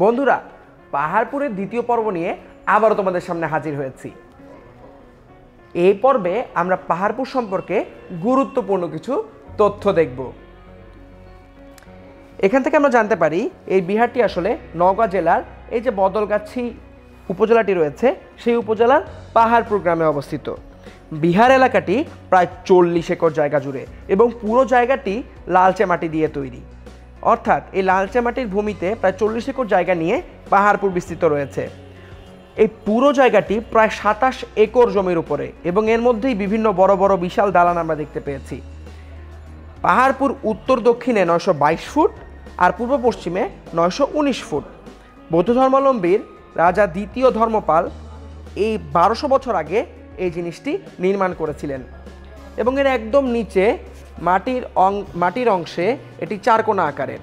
বন্ধুরা, পাহাড়পুরের দ্বিতীয় পর্ব নিয়ে আবারও তোমাদের সামনে হাজির হয়েছি। এই পর্বে আমরা পাহাড়পুর সম্পর্কে গুরুত্বপূর্ণ কিছু তথ্য দেখব। এখান থেকে আমরা জানতে পারি এই বিহারটি আসলে নওগাঁ জেলার এই যে বদলগাছি উপজেলাটি রয়েছে সেই উপজেলার পাহাড়পুর গ্রামে অবস্থিত। বিহার এলাকাটি প্রায় 40 একর জায়গা জুড়ে এবং পুরো জায়গাটি লালচে মাটি দিয়ে তৈরি। অর্থাৎ এই লালচে মাটির ভূমিতে প্রায় 40 একর জায়গা নিয়ে পাহাড়পুর বিস্তৃত রয়েছে। এই পুরো জায়গাটি প্রায় 27 একর জমির উপরে এবং এর মধ্যেই বিভিন্ন বড় বড় বিশাল দালান আমরা দেখতে পেয়েছি। পাহাড়পুর উত্তর দক্ষিণে 922 ফুট আর পূর্ব পশ্চিমে 919 ফুট। বৌদ্ধ ধর্মাবলম্বীর রাজা দ্বিতীয় ধর্মপাল এই 1200 বছর আগে এই জিনিসটি নির্মাণ করেছিলেন এবং এর একদম নিচে মাটির অংশে এটি চারকোনা আকারের।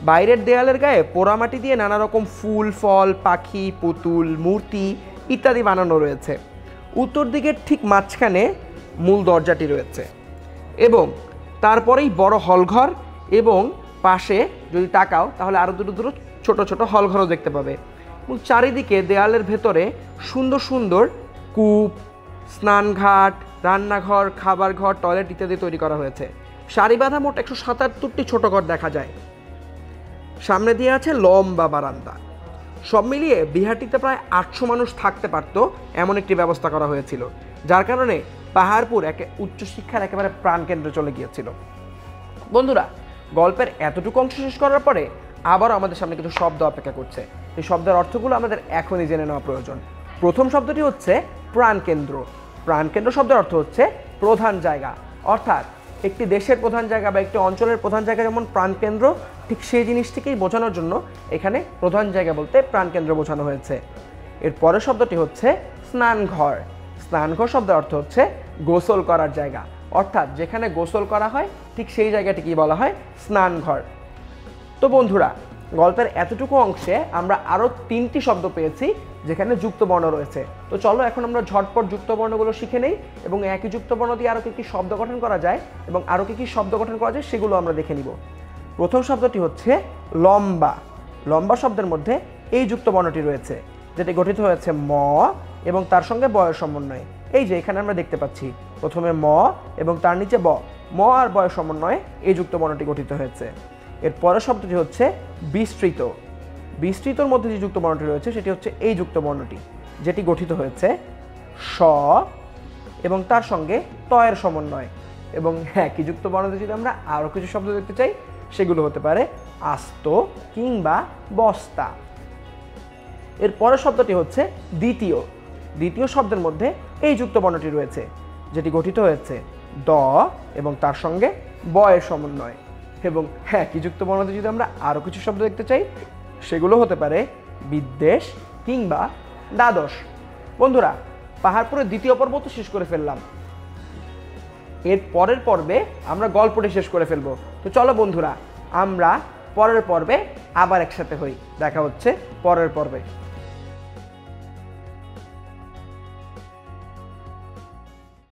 বাইরের দেয়ালের গায়ে পোড়ামাটি দিয়ে নানা রকম ফুল ফল পাখি পুতুল মূর্তি ইত্যাদি বানানো রয়েছে। উত্তর দিকের ঠিক মাঝখানে মূল দরজাটি রয়েছে এবং তারপরেই বড় হলঘর এবং পাশে যদি তাকাও তাহলে আরও দুটো ছোট ছোট হলঘরও দেখতে পাবে। চারিদিকে দেয়ালের ভেতরে সুন্দর সুন্দর কূপ, স্নানঘাট, রান্নাঘর, খাবার ঘর, টয়লেট ইত্যাদি তৈরি করা হয়েছে। সারিবাঁধা মোট 177টি ছোট ঘর দেখা যায়। সামনে দিয়ে আছে লম্বা বারান্দা। সব মিলিয়ে বিহারটিতে প্রায় 800 মানুষ থাকতে পারত এমন একটি ব্যবস্থা করা হয়েছিল, যার কারণে পাহাড়পুর উচ্চশিক্ষার একেবারে প্রাণকেন্দ্রে চলে গিয়েছিল। বন্ধুরা, গল্পের এতটুকু অংশ শেষ করার পরে আবারও আমাদের সামনে কিছু শব্দ অপেক্ষা করছে। এই শব্দের অর্থগুলো আমাদের এখনই জেনে নেওয়া প্রয়োজন। প্রথম শব্দটি হচ্ছে প্রাণকেন্দ্র। প্রাণকেন্দ্র শব্দের অর্থ হচ্ছে প্রধান জায়গা। অর্থাৎ একটি দেশের প্রধান জায়গা বা একটি অঞ্চলের প্রধান জায়গা যেমন প্রাণকেন্দ্র, ঠিক সেই জিনিসটিকেই বোঝানোর জন্য এখানে প্রধান জায়গা বলতে প্রাণকেন্দ্র বোঝানো হয়েছে। এর পরের শব্দটি হচ্ছে স্নানঘর। স্নানঘর শব্দের অর্থ হচ্ছে গোসল করার জায়গা। অর্থাৎ যেখানে গোসল করা হয় ঠিক সেই জায়গাটিকেই বলা হয় স্নানঘর। তো বন্ধুরা, গল্পের এতটুকু অংশে আমরা আরও 3টি শব্দ পেয়েছি যেখানে যুক্তবর্ণ রয়েছে। তো চলো এখন আমরা ঝটপট যুক্তবর্ণগুলো শিখে নেই এবং একই যুক্তবর্ণ দিয়ে আরও কী শব্দ গঠন করা যায় এবং আরও কী শব্দ গঠন করা যায় সেগুলো আমরা দেখে নিব। প্রথম শব্দটি হচ্ছে লম্বা। লম্বা শব্দের মধ্যে এই যুক্তবর্ণটি রয়েছে, যেটি গঠিত হয়েছে ম এবং তার সঙ্গে বয়ের সমন্বয়ে। এই যে এখানে আমরা দেখতে পাচ্ছি প্রথমে ম এবং তার নিচে ব। ম আর বয়ের সমন্বয়ে এই যুক্তবর্ণটি গঠিত হয়েছে। এর পরের শব্দটি হচ্ছে বিস্তৃত। বিস্তৃতর মধ্যে যে যুক্তবর্ণটি রয়েছে সেটি হচ্ছে এই যুক্তবর্ণটি, যেটি গঠিত হয়েছে স এবং তার সঙ্গে তয়ের সমন্বয়। এবং হ্যাঁ, কি যুক্তবর্ণতে যদি আমরা আরও কিছু শব্দ দেখতে চাই সেগুলো হতে পারে আস্ত কিংবা বস্তা। এর পরের শব্দটি হচ্ছে দ্বিতীয়। দ্বিতীয় শব্দের মধ্যে এই যুক্তবর্ণটি রয়েছে, যেটি গঠিত হয়েছে দ এবং তার সঙ্গে বয়ের সমন্বয়। এবং হ্যাঁ, কি যুক্তবর্ণতে যদি আমরা আরও কিছু শব্দ দেখতে চাই সেগুলো হতে পারে বিদ্বেষ কিংবা দ্বাদশ। বন্ধুরা, পাহাড়পুরের দ্বিতীয় পর্ব তো শেষ করে ফেললাম। এর পরের পর্বে আমরা গল্পটি শেষ করে ফেলবো। তো চলো বন্ধুরা, আমরা পরের পর্বে আবার একসাথে হই। দেখা হচ্ছে পরের পর্বে।